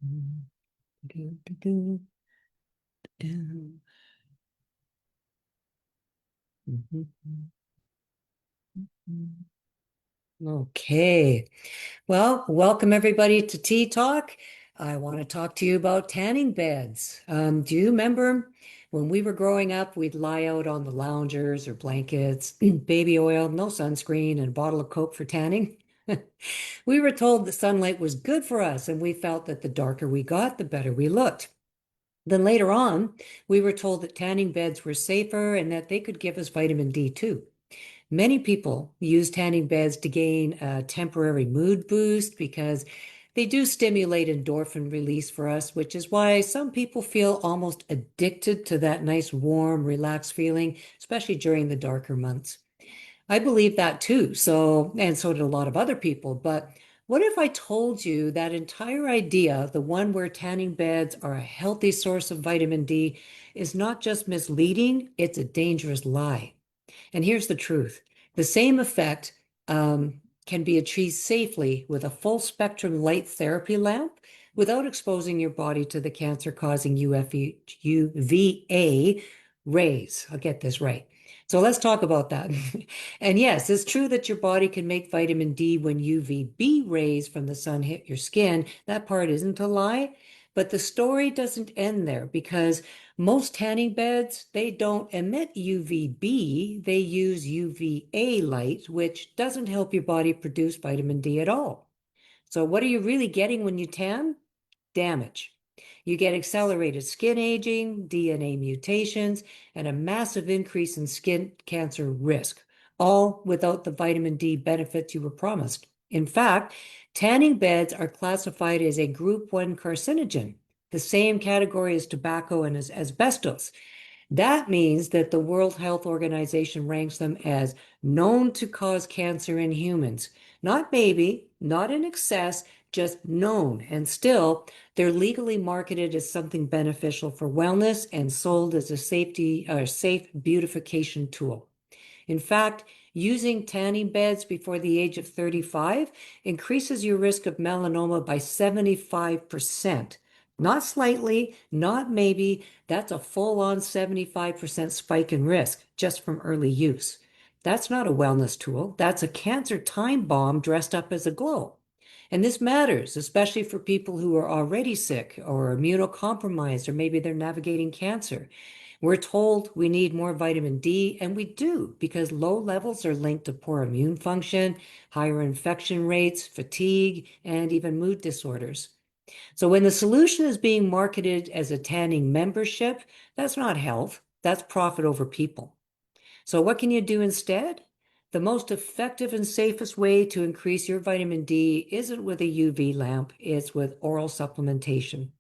Okay. Well, welcome everybody to Tea Talk. I want to talk to you about tanning beds. Do you remember when we were growing up, we'd lie out on the loungers or blankets, baby oil, no sunscreen, and a bottle of Coke for tanning? We were told the sunlight was good for us, and we felt that the darker we got, the better we looked. Then later on, we were told that tanning beds were safer and that they could give us vitamin D too. Many people use tanning beds to gain a temporary mood boost because they do stimulate endorphin release for us, which is why some people feel almost addicted to that nice, warm, relaxed feeling, especially during the darker months. I believe that too. So, and so did a lot of other people. But what if I told you that entire idea, the one where tanning beds are a healthy source of vitamin D, is not just misleading, it's a dangerous lie. And here's the truth. The same effect can be achieved safely with a full spectrum light therapy lamp without exposing your body to the cancer-causing UVA rays. I'll get this right. So let's talk about that. And yes, it's true that your body can make vitamin D when UVB rays from the sun hit your skin. That part isn't a lie. But the story doesn't end there because most tanning beds, they don't emit UVB, they use UVA light, which doesn't help your body produce vitamin D at all. So what are you really getting when you tan? Damage. You get accelerated skin aging, DNA mutations, and a massive increase in skin cancer risk, all without the vitamin D benefits you were promised. In fact, tanning beds are classified as a group 1 carcinogen, the same category as tobacco and as asbestos. That means that the World Health Organization ranks them as known to cause cancer in humans. Not maybe, not in excess, just known. And still, they're legally marketed as something beneficial for wellness and sold as a safe beautification tool. In fact, using tanning beds before the age of 35 increases your risk of melanoma by 75%. Not slightly, not maybe, that's a full-on 75% spike in risk just from early use. That's not a wellness tool. That's a cancer time bomb dressed up as a glow. And this matters, especially for people who are already sick or immunocompromised, or maybe they're navigating cancer. We're told we need more vitamin D, and we do because low levels are linked to poor immune function, higher infection rates, fatigue, and even mood disorders. So when the solution is being marketed as a tanning membership, that's not health, that's profit over people. So what can you do instead? The most effective and safest way to increase your vitamin D isn't with a UV lamp, it's with oral supplementation,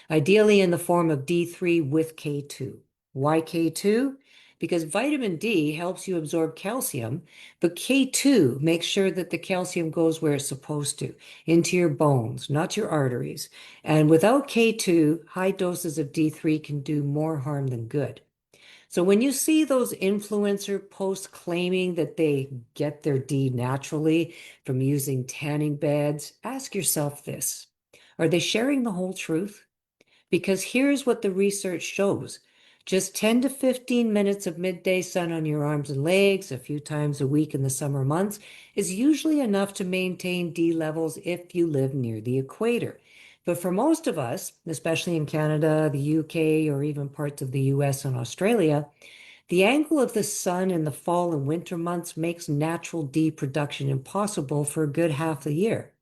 ideally in the form of D3 with K2. Why K2? Because vitamin D helps you absorb calcium, but K2 makes sure that the calcium goes where it's supposed to, into your bones, not your arteries. And without K2, high doses of D3 can do more harm than good. So when you see those influencer posts claiming that they get their D naturally from using tanning beds, ask yourself this. Are they sharing the whole truth? Because here's what the research shows. Just 10 to 15 minutes of midday sun on your arms and legs a few times a week in the summer months is usually enough to maintain D levels if you live near the equator. But for most of us, especially in Canada, the UK, or even parts of the US and Australia, the angle of the sun in the fall and winter months makes natural D production impossible for a good half the year.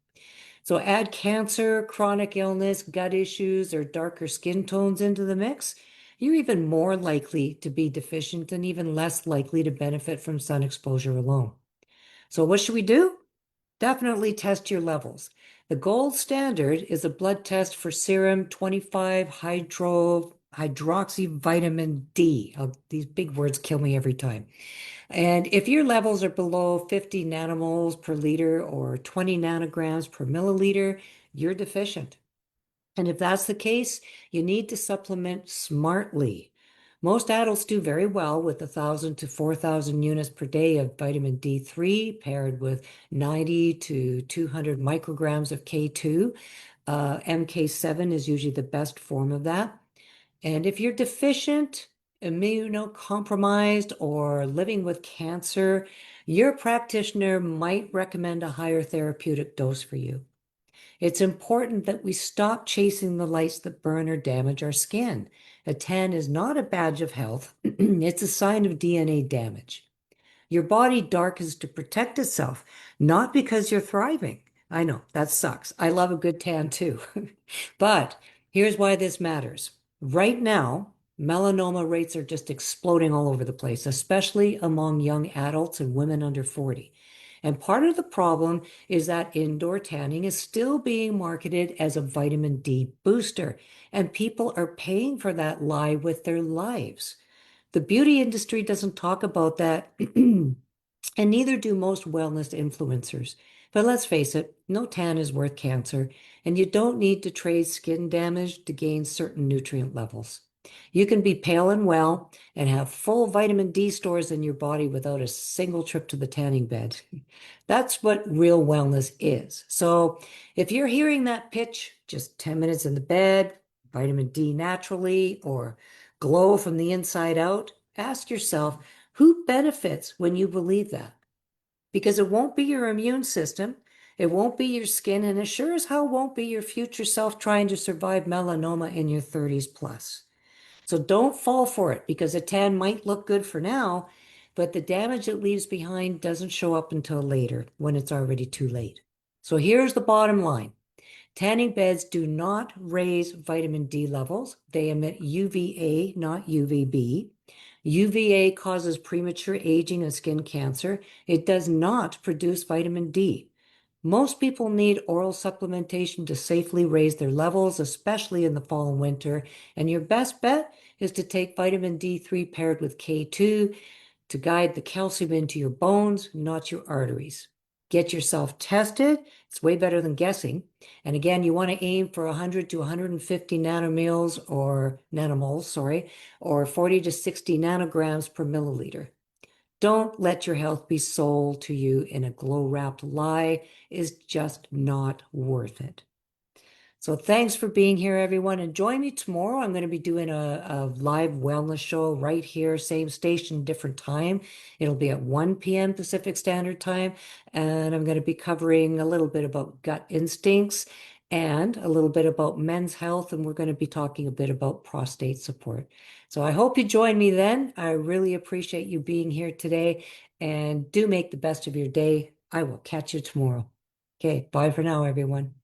So add cancer, chronic illness, gut issues, or darker skin tones into the mix, you're even more likely to be deficient and even less likely to benefit from sun exposure alone. So what should we do? Definitely test your levels. The gold standard is a blood test for serum 25 hydroxyvitamin D. These big words kill me every time. And if your levels are below 50 nanomoles per liter or 20 nanograms per milliliter, you're deficient. And if that's the case, you need to supplement smartly. Most adults do very well with 1,000 to 4,000 units per day of vitamin D3 paired with 90 to 200 micrograms of K2. MK7 is usually the best form of that. And if you're deficient, immunocompromised, or living with cancer, your practitioner might recommend a higher therapeutic dose for you. It's important that we stop chasing the lights that burn or damage our skin. A tan is not a badge of health, it's a sign of DNA damage. Your body darkens to protect itself, not because you're thriving. I know, that sucks. I love a good tan too. But here's why this matters. Right now, melanoma rates are just exploding all over the place, especially among young adults and women under 40. And part of the problem is that indoor tanning is still being marketed as a vitamin D booster, and people are paying for that lie with their lives. The beauty industry doesn't talk about that, and neither do most wellness influencers. But let's face it, no tan is worth cancer, and you don't need to trade skin damage to gain certain nutrient levels. You can be pale and well and have full vitamin D stores in your body without a single trip to the tanning bed. That's what real wellness is. So if you're hearing that pitch, just 10 minutes in the bed, vitamin D naturally, or glow from the inside out, ask yourself, who benefits when you believe that? Because it won't be your immune system, it won't be your skin, and it sure as hell won't be your future self trying to survive melanoma in your 30s plus. So don't fall for it because a tan might look good for now, but the damage it leaves behind doesn't show up until later when it's already too late. So here's the bottom line. Tanning beds do not raise vitamin D levels. They emit UVA, not UVB. UVA causes premature aging and skin cancer. It does not produce vitamin D. Most people need oral supplementation to safely raise their levels, especially in the fall and winter. And your best bet is to take vitamin D3 paired with K2 to guide the calcium into your bones, not your arteries. Get yourself tested. It's way better than guessing. And again, you want to aim for 100 to 150 nanomils or nanomoles, sorry, or 40 to 60 nanograms per milliliter. Don't let your health be sold to you in a glow-wrapped lie. It's just not worth it. So thanks for being here, everyone. And join me tomorrow. I'm going to be doing a live wellness show right here, same station, different time. It'll be at 1 p.m. Pacific Standard Time. And I'm going to be covering a little bit about gut instincts and a little bit about men's health. And we're going to be talking a bit about prostate support. So I hope you join me then. I really appreciate you being here today. And do make the best of your day. I will catch you tomorrow. Okay, bye for now, everyone.